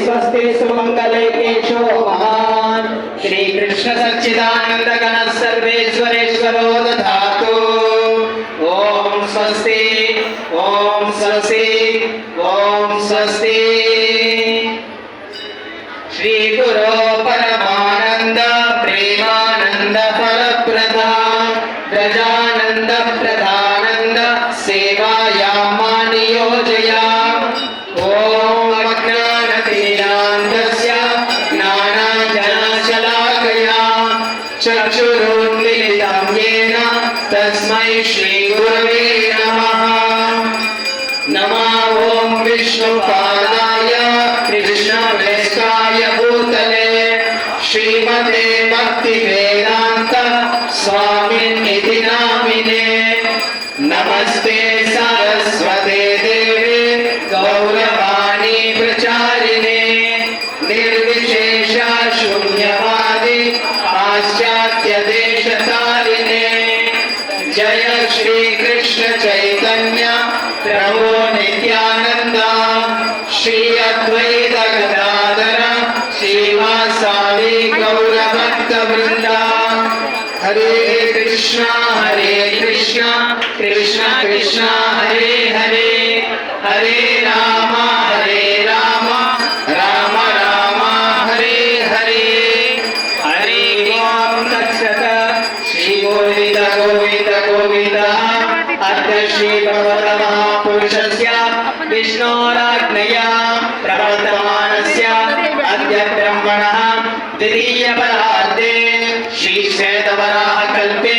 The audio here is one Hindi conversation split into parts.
स्वस्ति सुमंगले केशो महान श्री कृष्ण सच्चिदानंद गण सर्वेश्वरेश्वरो दधातु। ओम स्वस्ति ओम स्वस्ति ओम स्वस्ति। श्री गुरो परमानंद प्रेमानंद फलप्रदा गजानंद प्रधानंद सेवाया नियोजया। ओम अज्ञानतिमिरान्धस्य ज्ञानाञ्जनशलाकया चक्षुरुन्मीलितं येन तस्मै श्रीगुरवे नमः। नमः ओम विष्णुपादाय कृष्णप्रेष्ठाय भूतले श्रीमते भक्तिवेदांत स्वामिनिधि नामिने। नमस्ते सरस्वते देवे गौरवाणी प्रचारिणे निर्विशेष शून्यवादी पाश्चात्य देशतारिणे। जय श्री कृष्ण चैतन्य प्रभु नित्यानंद श्री अद्वैत गदाधर श्रीवासादि गौरभक्त वृंदा। हरे कृष्णा कृष्ण कृष्ण हरे हरे हरे राम राम राम हरे हरे। हरे ओम तत्सत्। श्री गोविंद गोविंद गोविंद अद्य श्री भगवन्महापुरुषस्य विष्णोराज्ञया प्रवर्तमानस्य अद्य ब्रह्मणः द्वितीयपरार्धे श्री श्वेतवराहकल्पे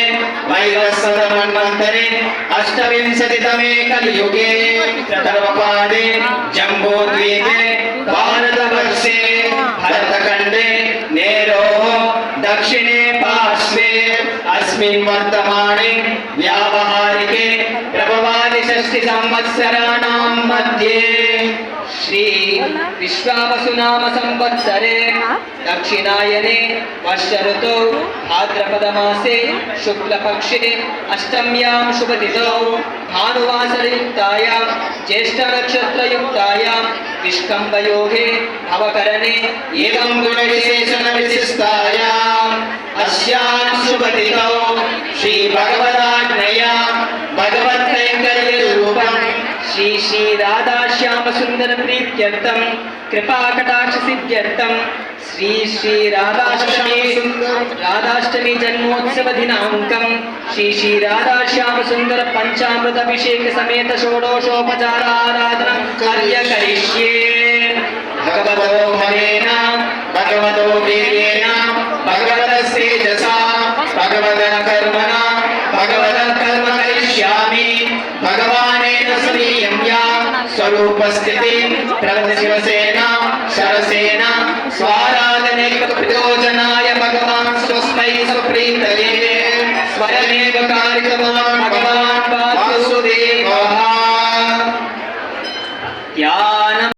वैवस्वतमन्वन्तरे अष्टविंशतितमे कलियुगे प्रथमपादे जम्बूद्वीपे भारतवर्षे भरतखण्डे नेरोः दक्षिणे पार्श्वे अस्मिन् वर्तमाने व्यावहारिके प्रभवादि षष्टि संवत्सराणां मध्ये श्री विश्वावसुनाम संवत्सरे दक्षिणायने वर्ष ऋतौ भाद्रपद मासे शुक्लपक्षे अष्टम्यां शुभतिथौ भानुवासरयुक्तायां ज्येष्ठ नक्षत्रयुक्तायां विष्कम्भयोगे भवकरणे एवं गुणविशेषण विशिष्टायाम् अस्यां शुभतिथौ श्री भगवदाज्ञया भगवत्कैङ्कर्यरूपं श्री श्री राधा श्याम सुंदर प्रीत्यर्थम कृपा कटाक्ष सिद्ध्यर्थम श्री श्री राधाष्टमी जन्मोत्सव दिनांकम श्री श्री राधा श्याम सुंदर पंचामृत अभिषेक समेत षोडशोपचार आराधना कार्य करिष्ये। भगवतो भवेन भगवतो वीर्येण भगवतस्तेजसा भगवतः कर्मणा भगवतः कर्म करिष्यामि। भगवानेन स्वीयं या स्वरूपस्थिति प्रवशिवसेना शरसेना स्वाराधने प्रयोजनाय भगवान् स्वस्मै स्वप्रीतये स्वयमेव कारितवान् भगवान् वासुदेवः।